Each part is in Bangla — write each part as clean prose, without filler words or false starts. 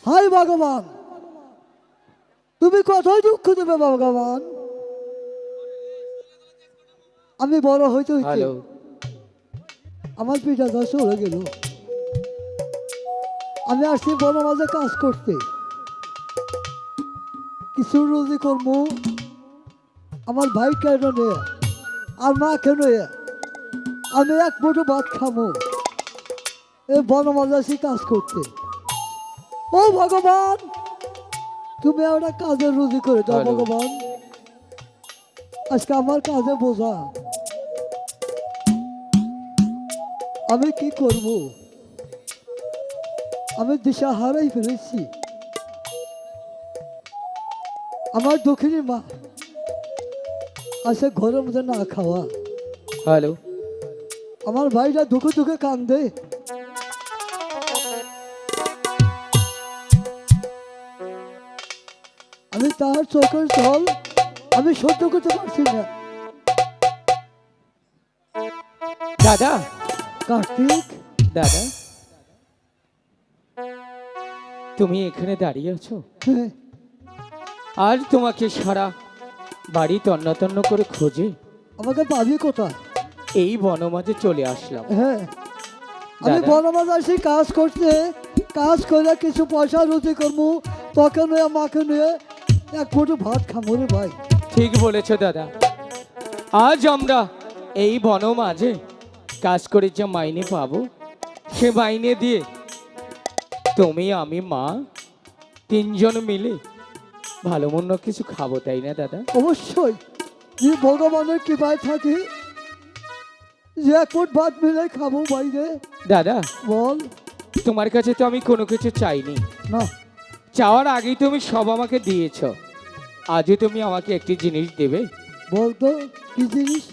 হাই ভগবান, তুমি কোথায় দুঃখ দেবে ভগবান? আমি বড় হইতে হইতে হ্যালো, আমার পিতা দশ হয়ে গেল। আমি আসছি বড় মাঝে কাজ করতে, কিছু রুজি করবো আমার ভাই কেন নিয়ে আর মা কেন আমি এক মুঠো ভাত খাবো। এই বড় মাঝে আসি কাজ করতে। ও ভগবান, তুমি একটা কাজের রুজি করে দাও হ্যালো। ভগবান। আজকে আমার কাজে বোঝা, আমি কি করব? আমি দিশা হারাই ফেলেছি। আমার দক্ষিণী মা আসে ঘরের মধ্যে না খাওয়া। হ্যালো। আমার ভাইরা দুঃখে দুঃখে কান্দে। আমি তার চোখের জল আমি সহ্য করতে পারছি না। দাদা, কার্তিক, দাদা, তুমি এখানে দাঁড়িয়ে আছো? হ্যাঁ, আর তোমাকে সারা বাড়ি তন্ন তন্ন করে খোঁজে আমাকে পাবি কোথায়? এই বনমাঝে চলে আসলাম। হ্যাঁ, আমি দাদা। বনমাজ আসি কাজ করতে, কাজ করে কিছু পয়সা রুজি করবো, তোকে নিয়ে মাকে নিয়ে এক ফুটো ভাত খাবো রে ভাই। ঠিক বলেছো দাদা, আজ আমরা এই বনমাঝে কাজ করে যে মাইনে পাবো, সে মাইনে দিয়ে তুমি আমি মা তিনজন মিলে ভালো মন্দ কিছু খাবো, তাই না দাদা? অবশ্যই, যে ভগবানের কৃপায় থাকি, যে এক ফুট ভাত মিলে খাবো বাইরে। দাদা, বল। তোমার কাছে তো আমি কোনো কিছু চাইনি, না, চাওয়ার আগেই তুমি সব আমাকে দিয়েছ। আজও তুমি আমাকে একটি জিনিস দেবে। বলতো কি জিনিস?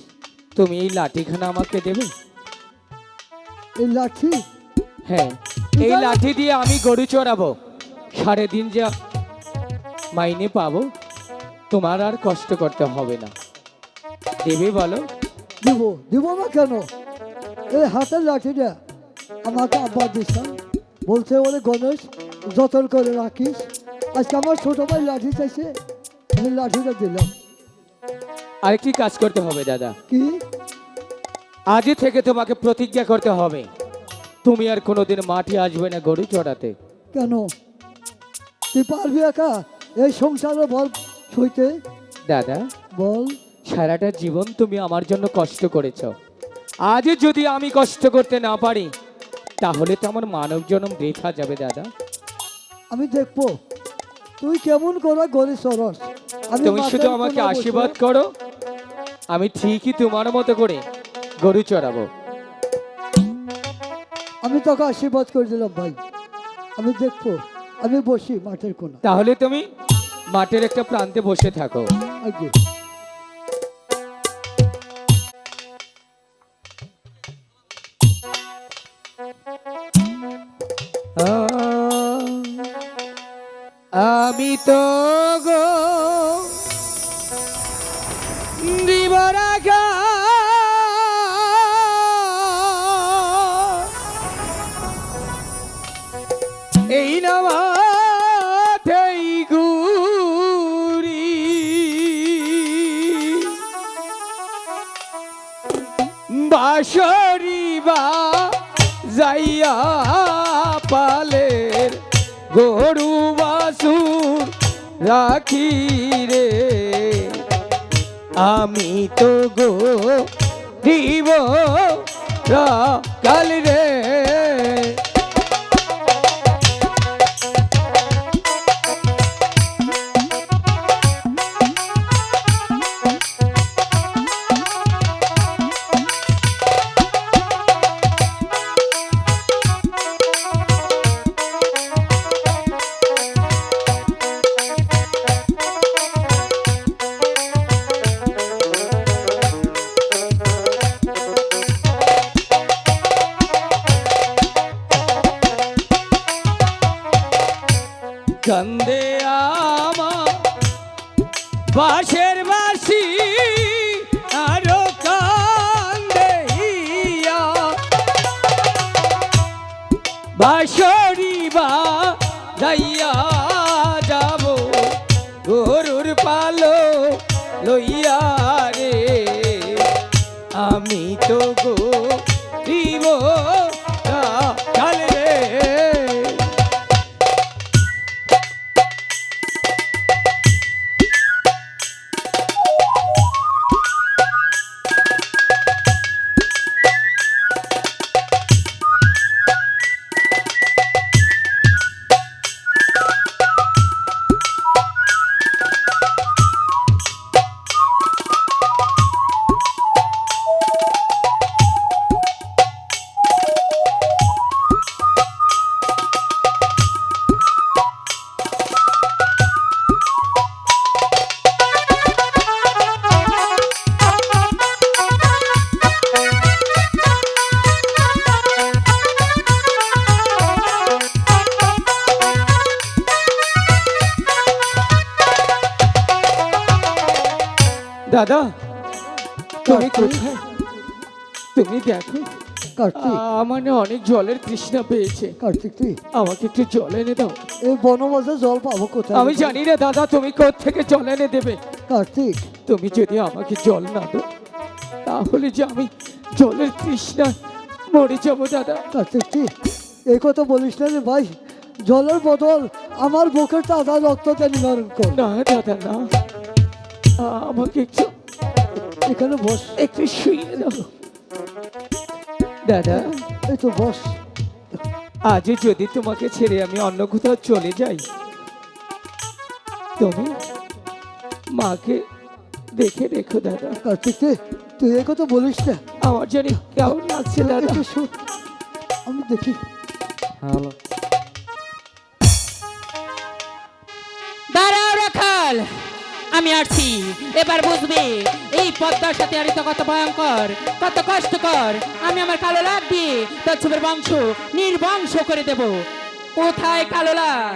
তুমি এই লাঠিখানা আমাকে দেবে। এই লাঠি? হ্যাঁ, এই লাঠি দিয়ে আমি গরু চড়াবো, সাড়ে দিন যা মাইনে পাবো তোমার আর কষ্ট করতে হবে না। দেবে বলো? দিব, দিব না কেন? এই হাতের লাঠিটা আমাকে আব্বা দিস, বলছে ওরে গণেশ যতন করে রাখিস। আজকে আমার ছোট ভাই লাঠি চাইছে, আমি লাঠিটা দিলাম। আরেকটি কাজ করতে হবে দাদা, কি? আজই থেকে তোমাকে প্রতিজ্ঞা করতে হবে তুমি আর কোনোদিন মাঠে আসবে না গরু চড়াতে। কেন? তুই পারবি একা এই সংসারে বল সইতে? দাদা, বল। সারাটা জীবন তুমি আমার জন্য কষ্ট করেছ, আজ যদি আমি কষ্ট করতে না পারি তাহলে তো আমার মানব জন্ম বৃথা যাবে দাদা। আমি দেখবো তুই কেমন করে গড়ি চরস। তুমি শুধু আমাকে আশীর্বাদ করো, আমি ঠিকই তোমার মতো করে গরু চড়াবো। আমি তোকে আশীর্বাদ করে দিলাম ভাই। আমি দেখবো, আমি বসি মাঠের কোনা। তাহলে তুমি মাঠের একটা প্রান্তে বসে থাকো। আগে আমি তো গো দিবরাগা এই নামাতেই গুরি বাঁশরি বা যাইয়া পালের গরু বাছুর রাখি রে, আমি তো গো দিব কাল রে। কান্দে আমার বাঁশের বাঁশি আরো কান্দে বাঁশরি বা ছাইয়া যাব গরুর পালো লইয়া রে আমি তো গরিব কাল রে। দাদা তুমি কোথায়? তুমি দেখো কার্তিক, আমার না অনেক জলের তৃষ্ণা পেয়েছে, কার্তিক তুই আমাকে একটু জল এনে দাও। এই বনমাঝে জল পাবো কোথায়? আমি জানি না দাদা তুমি থেকে জল এনে দেবে। কার্তিক, তুমি যদি আমাকে জল না দাও তাহলে যে আমি জলের তৃষ্ণা মরে যাবো দাদা। কার্তিক তুই এই কথা বলিস না রে ভাই, জলের বদল আমার বুকের তাজা রক্তটা নিবারণ কর। না দাদা না, আমাকে একটু এখানে বস, একটু শুয়ে দাও দাদা। এই তো বস। আজ যদি তোমাকে ছেড়ে আমি অন্য কোথাও চলে যাই, তুমি মাকে দেখে রেখো দাদা। কার্তিক তুই এই কথা বলিস না, আমার জানি কেমন লাগছে দাদা। একটু শোন, আমি দেখি। হ্যালো, দাঁড়াও রাখাল, আমি আসছি। এবার বুঝবে এই পদ্মার সাথে আরিত কত ভয়ঙ্কর, কত কষ্টকর। আমি আমার কালো লাগ দিয়ে তচ্ছবের বংশ নির্বংশ করে দেব। কোথায় কালো লাগ?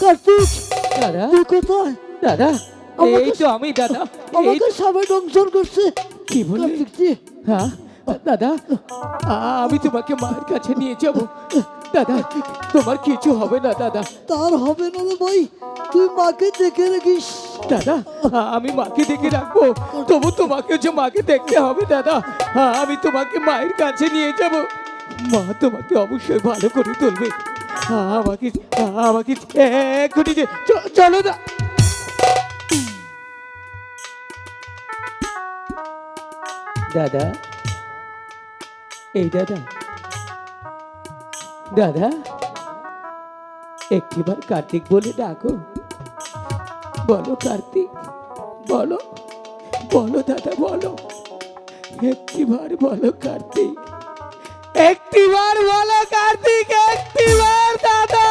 কার্তিক দাদা তুই কোথায়? দাদা আমাকে- এই তো আমি দাদা। এই আমাকে সবাই দংশন করছে। কি বললি? কার্তিক তুই হ্যাঁ দাদা, আমি তোমাকে মায়ের কাছে নিয়ে যাব দাদা। তোমার কিছু হবে না দাদা। তার হবে না রে ভাই, তুই মাকে দেখে রাখিস। দাদা আমি মাকে দেখে রাখবো, তবু তোমাকে যে মাকে দেখতে হবে দাদা। আমি তোমাকে মায়ের কাছে নিয়ে যাব, মা তোমাকে অবশ্যই ভালো করে তুলবে। আমাকে আমাকে এক্ষুনি চলো দা। দাদা, এই দাদা, দাদা, একটিবার কার্তিক বলে ডাকো। বলো কার্তিক, বলো, বলো দাদা, বলো, একটিবার বলো কার্তিক, একটিবার বলো কার্তিক, একটিবার দাদা।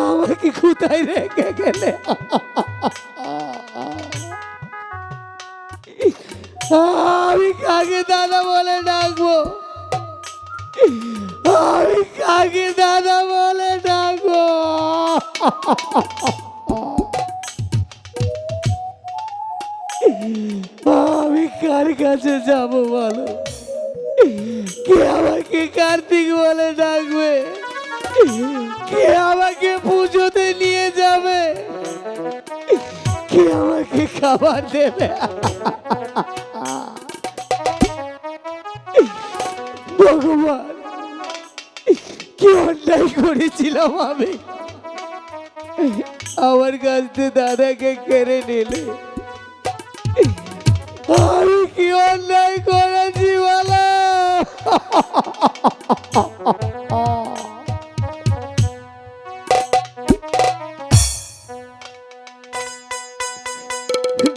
আমাকে কোথায় রেখে গেলে? আমি কাকে দাদা বলে ডাকবো? আমি কাকে দাদা বলে ডাকবো? আমি কার কাছে যাব বলো? কে আমাকে কার্তিক বলে ডাকবে? কে আমাকে পুজোতে নিয়ে যাবে? কে আমাকে খাবার দেবে? ভগবান, কি অন্যায় করেছিলাম আমি? আমার কাছ থেকে দাদাকে কেড়ে নিলে। আমি কি অন্যায় করেছি বলো?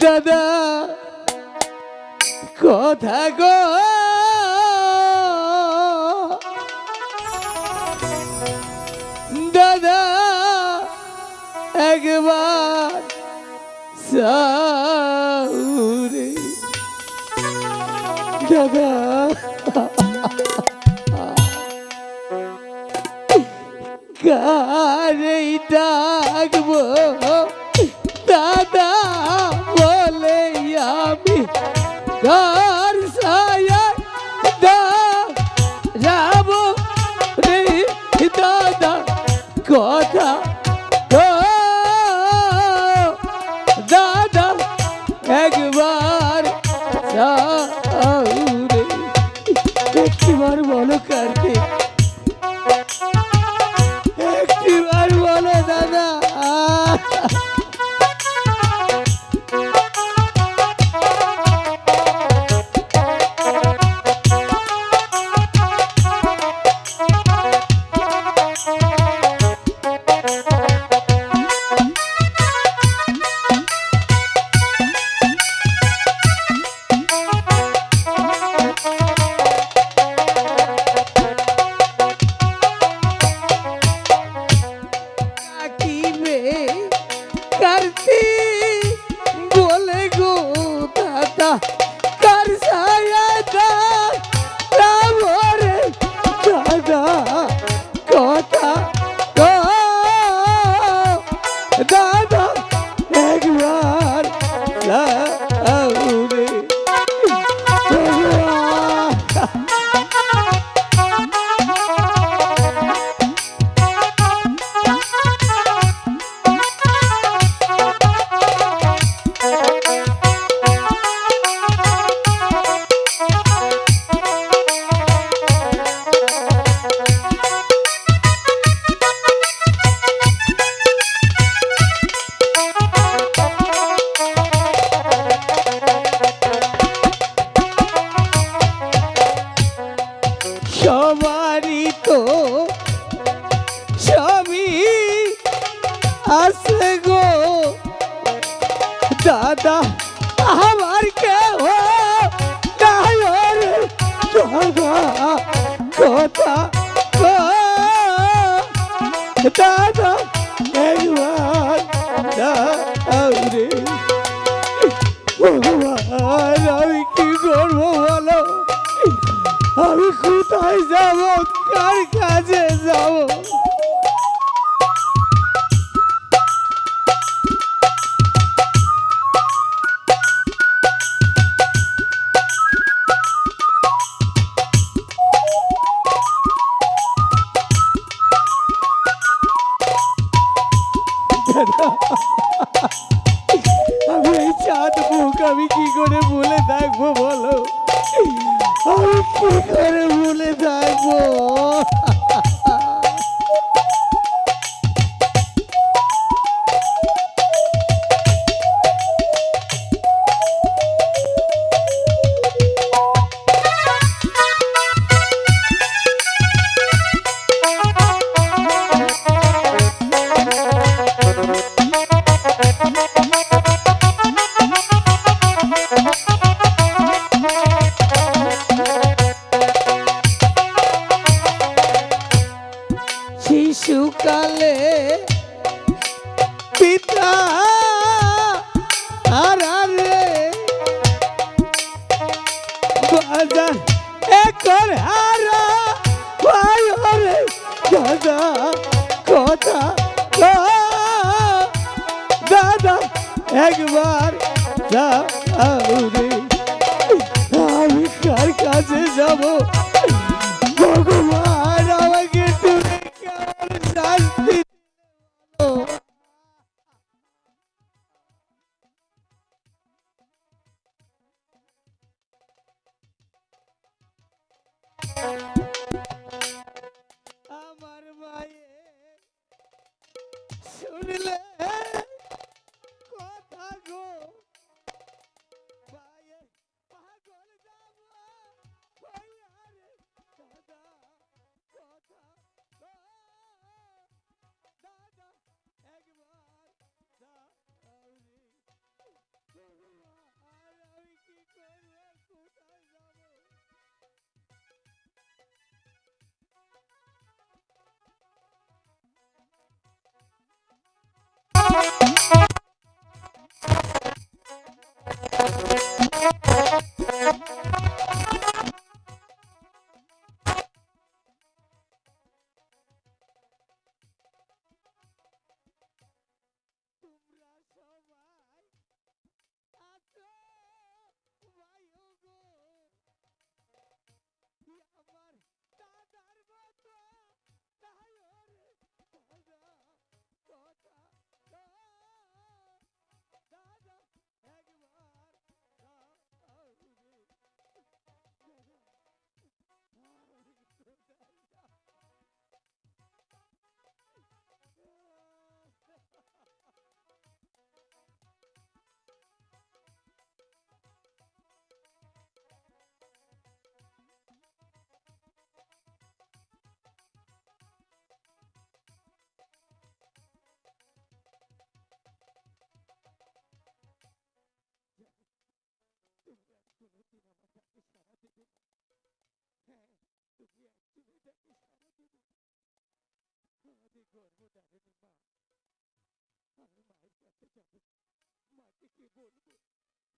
দাদা, কথা গো, দাদা, একবার সাউরে দাদা, কারেই ডাকবো দাদা বলে আমি? কার ছায়া যাব রে দাদা? কথা গো দাদা, একবার সাউরে, একটিবার বলো কার্তিক, একটিবার বলো দাদা। কার্তিক বলে গো দাদা, কার ছায়া যাব রে দাদা? কথা গো দাদা, একবার সাউরে। সবারই তো সবই আছে গো দাদা, আমার কেহ নাই রে দাদা। কথা গো দাদা, একবার দাউরে। ভগবান, আমি কি করবো বলো? আমি কোথায় যাব? কার কাছে যাব? আমি এই চাঁদ মুখ আমি কি করে ভুলে থাকবো বলো? আমি কি করে ভুলে থাকবো? শিশুকালে পিতা হারারে বাজার একর হারা ভাই ওরে দাদা কথা দাদা একবার যাও রে আমি কার কাছে যাব ভগবান আমাকে তুমি কেমন শাস্তি দিও? আমার মায়ে শুনলে কথা গো পায়ে পাগল যাব আরে দাদা কথা দাদা একবার দাও রে আর আমি কি করব কোথায় যাব তোমরা সবাই আছো ভাইও গো আমার দাদার মতো তাই ওরে দাদা কথা দাদা একবার দাও রে তোমরা কোনোদিন আমার ডাকে সাড়া দেবে না। হ্যাঁ তুমি একদিনই ডাকে সাড়া দেবে না। আমাদের গর্ভধারিণী মা আমি মায়ের কাছে যাব মাকে কি বলবো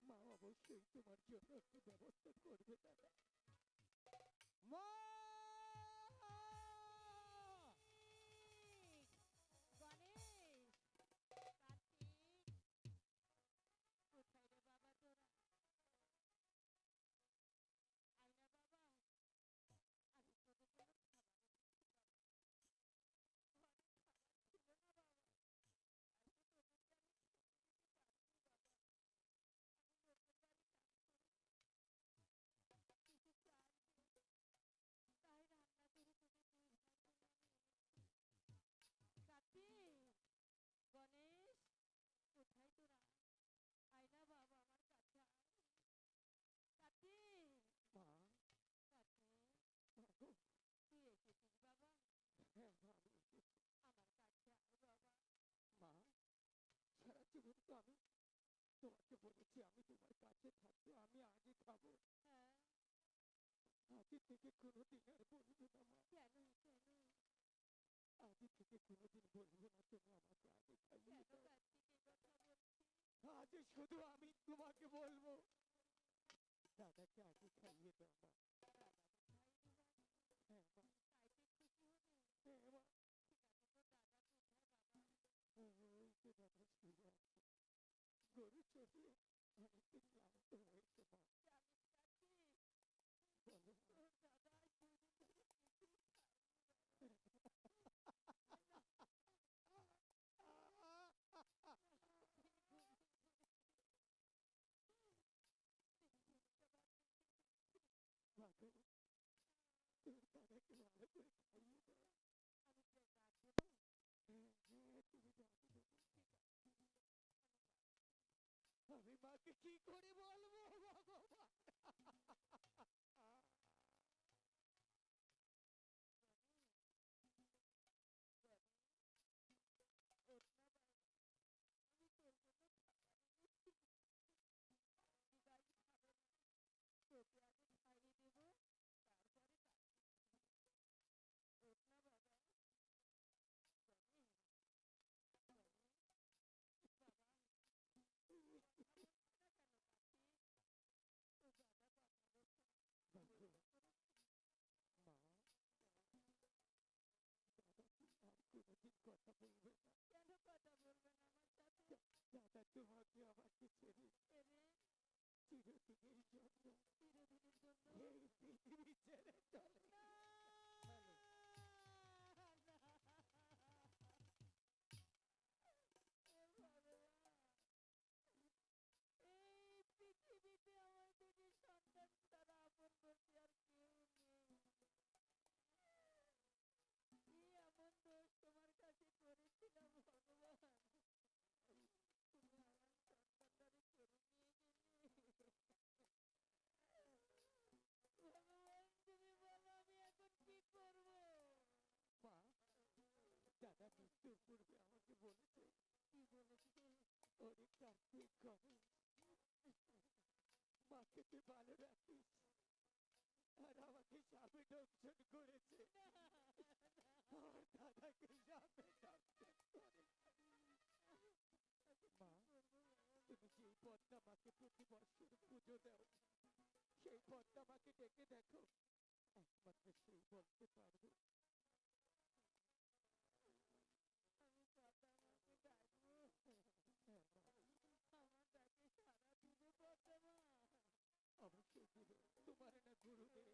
মা অবশ্যই তোমার জন্য একটু ব্যবস্থা করবে দাদা মা মা সারা জীবন তো আমি তোমাকে বলেছি আমি তোমার কাছে থাকবো আমি আগে খাবো আগে থেকে কোনোদিন আর বলবো না মা আগে থেকে কোনোদিন বলবো না তুমি আমাকে আগে খাইয়ে দাও আজ শুধু আমি তোমাকে বলবো দাদাকে আগে খাইয়ে দাও মা হ্যাঁ মা হ্যাঁ মা ওই তো দাদা শুয়ে আছে গরু চড়িয়ে অনেকদিন ক্লান্ত হয়েছে মা বলো মা গো তোর দাদাকে ভালো করে খাইয়ে দাও হ্যাঁ হ্যাঁ তুমি যাবে আমি মাকে কি করে বলবো ভগবান বলবে না? দাদা তোমাকে আমাকে ছেড়ে চিরদিনের জন্য এই পৃথিবী ছেড়ে চলে গেল। মা, দাদা মৃত্যুর পূর্বে আমাকে বলেছে, ওরে কার্তিক গণেশ, মাকে তুই ভালো রাখিস। আর আমাকে সাপে দংশন করেছে, আমার দাদাকে সাপে দংশন করেছে। মা, তুমি যেই পদ্মা মাকে প্রতি বছর পুজো দাও, সেই পদ্মা মাকে ডেকে দেখো, একমাত্র সেই বলতে পারবে। অবশ্যই দিবে, তোমার না গুরুদেব।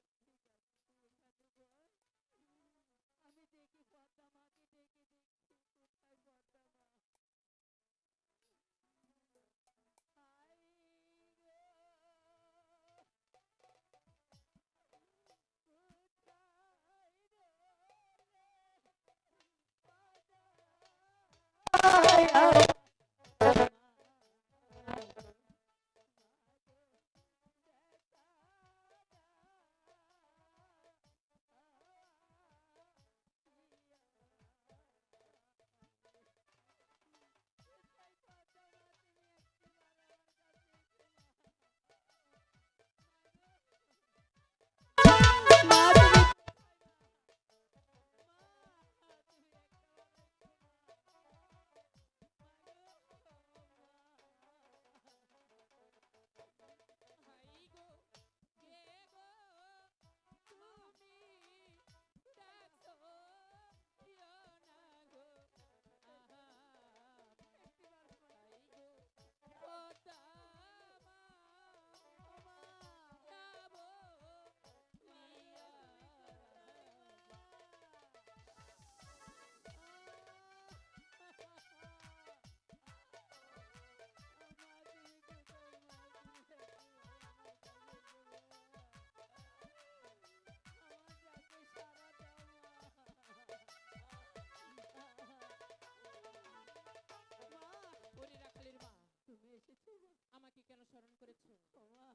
ওরে রাখালের মা, তুমি এসেছো? আমাকে কেন স্মরণ করেছো? মা,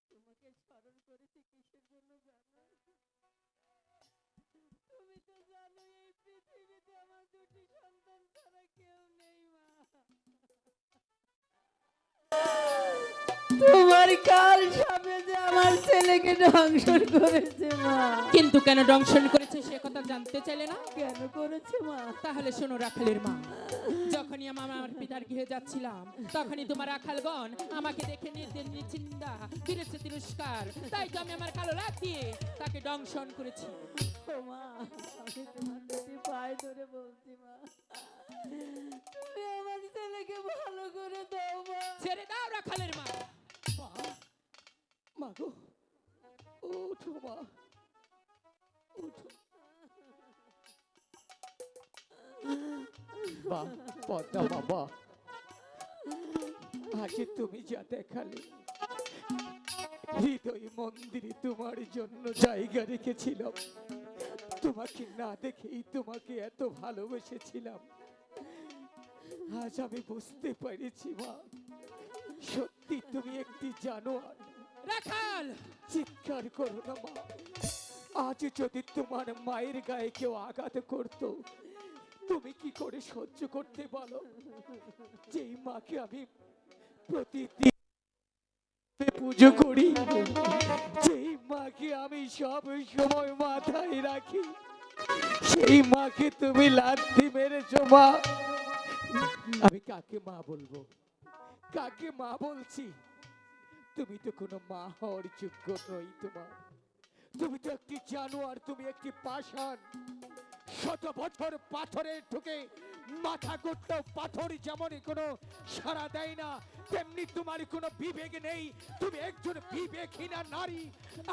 তোমাকে স্মরণ করেছি কিসের জন্য জানো? তুমি তো জানো এই পৃথিবীতে আমার দুটি সন্তান ছাড়া কেউ নেই মা। তোমার কাল সাপে যে আমার ছেলেকে দংশন করেছে মা। কিন্তু কেন দংশন করেছে সে কথা জানতে চাইলে না? কেন করেছে মা? তাহলে শোনো রাখালের মা, যখনই আমি আমার পিতার গৃহে যাচ্ছিলাম, তখনই তোমার রাখালগণ আমাকে দেখে নিচিন্দা ফিরেছে তিরস্কার, তাই তো আমি আমার কালো লাগ দিয়ে তাকে দংশন করেছি। মা, আমি তোমার দুটি পায়ে ধরে বলছি মা, তুমি আমার ছেলেকে ভালো করে দাও মা। ছেড়ে দাও রাখালের মা। মা গো, ওঠো মা, ওঠো। বাহ, পদ্মা বাবা, আজ তুমি যা দেখালে, হৃদয় মন্দিরে তোমার জন্য জায়গা রেখেছিলাম। তোমাকে না দেখেই তোমাকে এত ভালোবেসেছিলাম। আজ আমি বুঝতে পেরেছি মা, সত্যি তুমি একটি জানোয়ার। রাখাল, চিৎকার করো না মা। আজ যদি তোমার মায়ের গায়ে কেউ আঘাত করত, তুমি কি করে সহ্য করতে বলো? যেই মাকে আমি প্রতিদিন পুজো করি, যেই মাকে আমি সব সময় মাথায় রাখি, সেই মাকে তুমি লাথি মেরেছো মা। আমি কাকে মা বলবো? কাকে মা বলছি? তুমি তো কোনো মা হওয়ার যোগ্য নই। তোমার, তুমি তো একটি জানোয়ার, তুমি একটি পাষাণ। শত বছর পাথরে ঢুকে মাথা করতেও পাথর যেমন কোনো সাড়া দেয় না, তেমনি তোমার কোনো বিবেক নেই। তুমি একজন বিবেকহীনা নারী।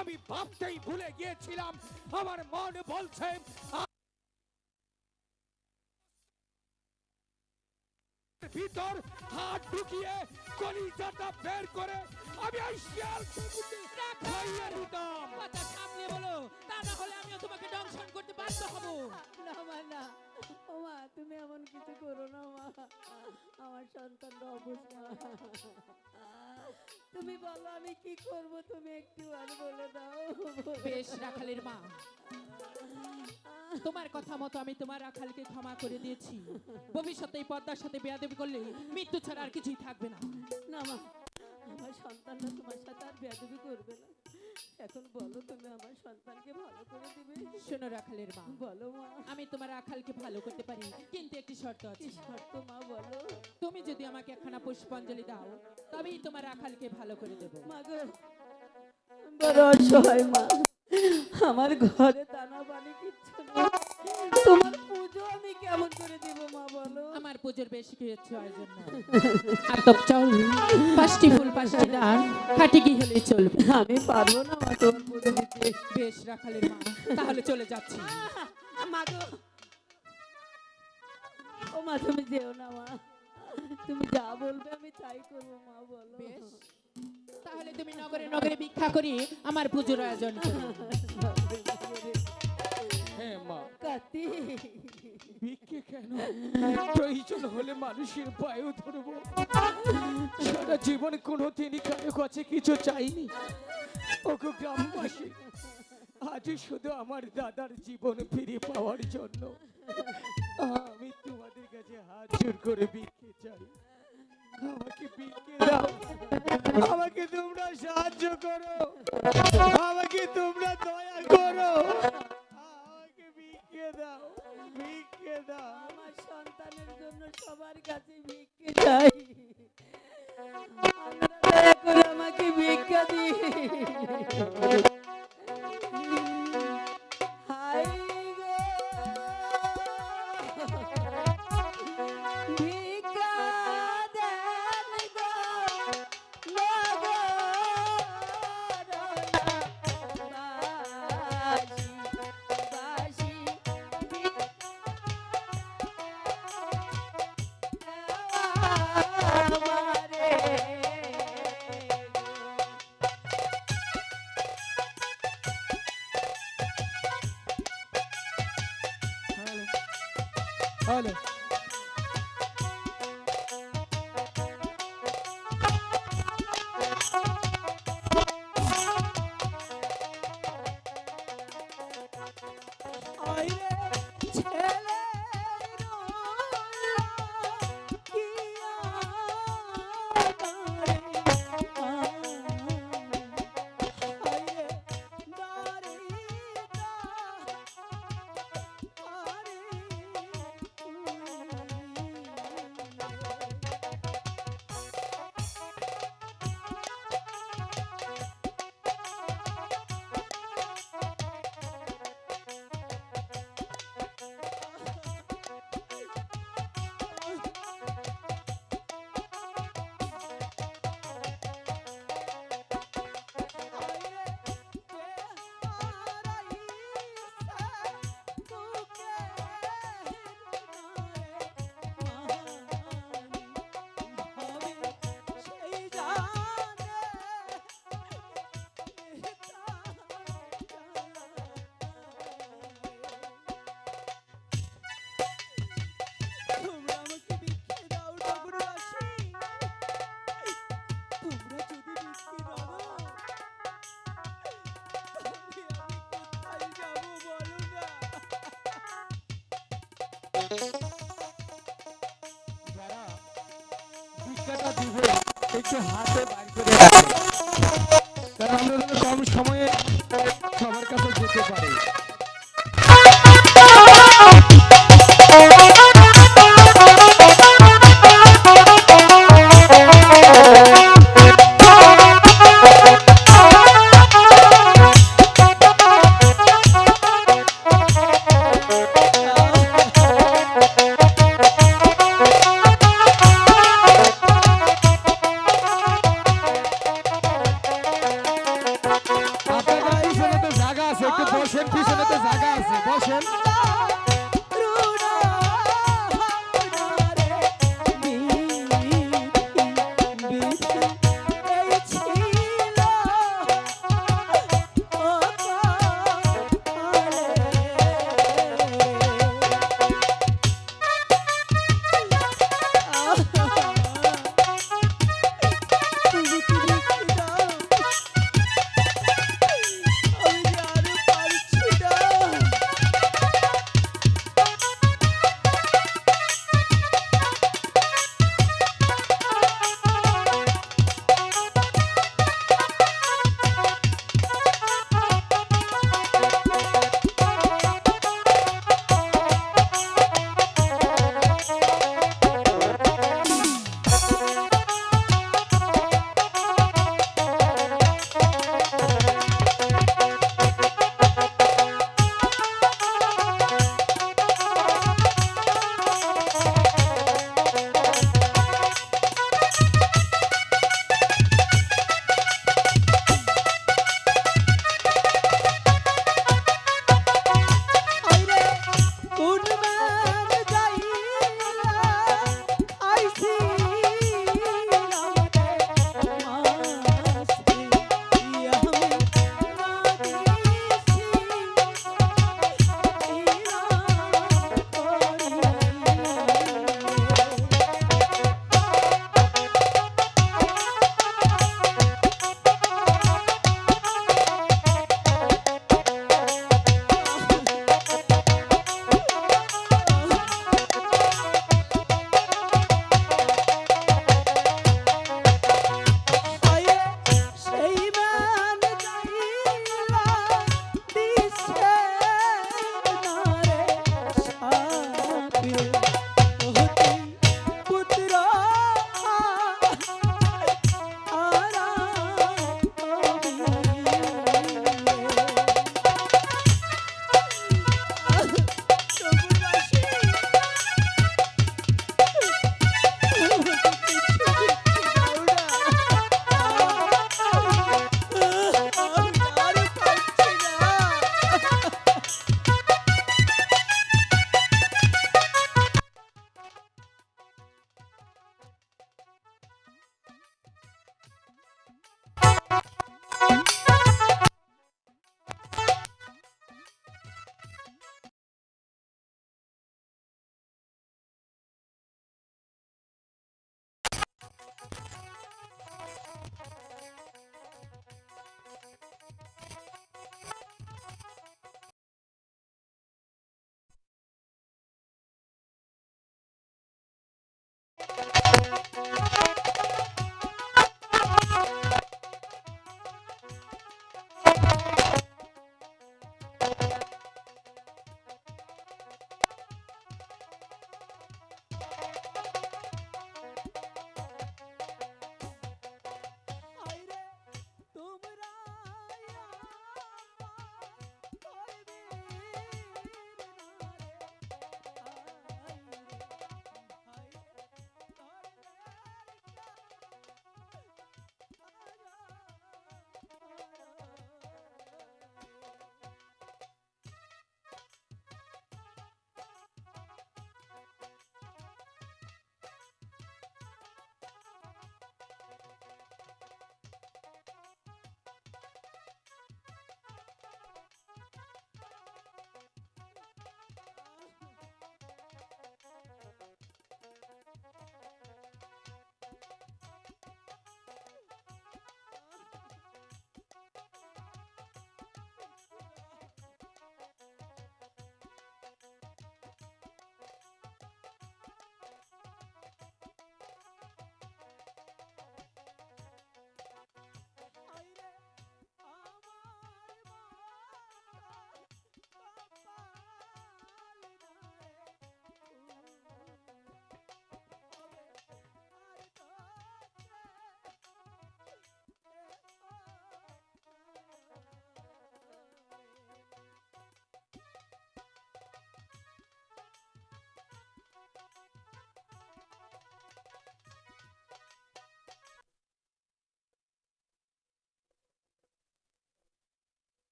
আমি ভাবতেই ভুলে গিয়েছিলাম, আমার মন বলছে ভিতর হাত ঢুকিয়ে কলিজাটা বের করে আমি ওই শিয়াল কুকুরকে খাইয়ে দিতাম। কথা সামনে বলো, তা না হলে আমিও তোমাকে দংশন করতে বাধ্য হব। না মা না, ও মা তুমি এমন কিছু করো না মা, আমার সন্তানটা অবুঝ মা। তুমি বলো আমি কি করব, তুমি একটু আর বলে দাও। বেশ রাখালের মা, তোমার কথা মতো আমি তোমার রাখালকে ক্ষমা করে দিয়েছি। ভবিষ্যতে এই পদ্মার সাথে বেয়াদবি করলে মৃত্যু ছাড়া আর কিছুই থাকবে না। না মা, আমার সন্তানটা তোমার সাথে আর বেয়াদবি করবে না। এখন বলো তুমি আমার সন্তানকে ভালো করে দিবে। শোনো রাখালের মা, বলো মা। আমি তোমার রাখালকে ভালো করতে পারি, কিন্তু একটি শর্ত কি আছে। শর্ত মা বলো। তুমি যদি আমাকে একখানা পুষ্পাঞ্জলি দাও, তবেই তোমার রাখালকে ভালো করে দেবো। মা গো, বড় অসহায় মা, আমার ঘরে দানা পানি কিচ্ছু নেই, তোমার পুজো আমি কেমন করে দিব মা বলো। আমার পুজোর বেশি কিছু আয়োজন নয়। আতপ চাউল, 5টি ফুল, 5টি ডাল, খাটি ঘি হলেই চলবে। আমি পারবো না মা তোমার পুজো দিতে। বেশ রাখালের মা, তাহলে চলে যাচ্ছি। মা গো, ও মা তুমি যেও না মা, তুমি যা বলবে আমি তাই করবো মা বলো। বেশ, তাহলে তুমি নগরে নগরে ভিক্ষা করি আমার পুজোর আয়োজন করো। হ্যাঁ মা, কাতি, ভিক্ষে কেন, প্রয়োজন হলে মানুষের পায়েও ধরবো। সারা জীবন কোনোদিনই কারো কাছে কিছু চাইনি। ওকে গ্রামবাসী, আজ শুধু আমার দাদার জীবন ফিরে পাওয়ার জন্য আমি তোমাদের কাছে হাত জোর করে ভিক্ষে চাই। আমাকে ভিক্ষে দাও, আমাকে তোমরা সাহায্য করো, আমাকে তোমরা দয়া করো, আমাকে ভিক্ষে দাও, ভিক্ষে দাও। আমার সন্তানের জন্য সবার কাছে ভিক্ষে চাই, আমরা দয়া করে আমাকে ভিক্ষা দিই। হাই গো, ভিক্ষা দেন গো, নগরবাসী, বাসী, হ্যালো, যারা ভিক্ষাটা দিবে একটু হাতে বাইর করে রাখবে, কারণ আমরা যেন কম সময়ে সবার কাছে যেতে পারি।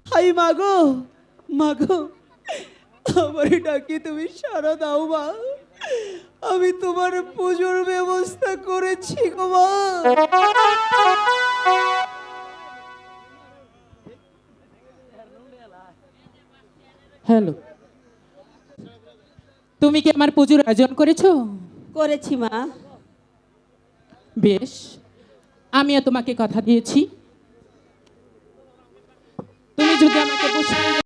হাই মাগো, মাগো, আমার ডাকি তুমি সারা দাও মা। আমি তোমার পুজোর ব্যবস্থা করেছি গো মা। হ্যালো, তুমি কি আমার পুজোর আয়োজন করেছো? করেছি মা। বেশ, আমিও তোমাকে কথা দিয়েছি, তুমি যদি আমাকে পুষ্পাঞ্জলি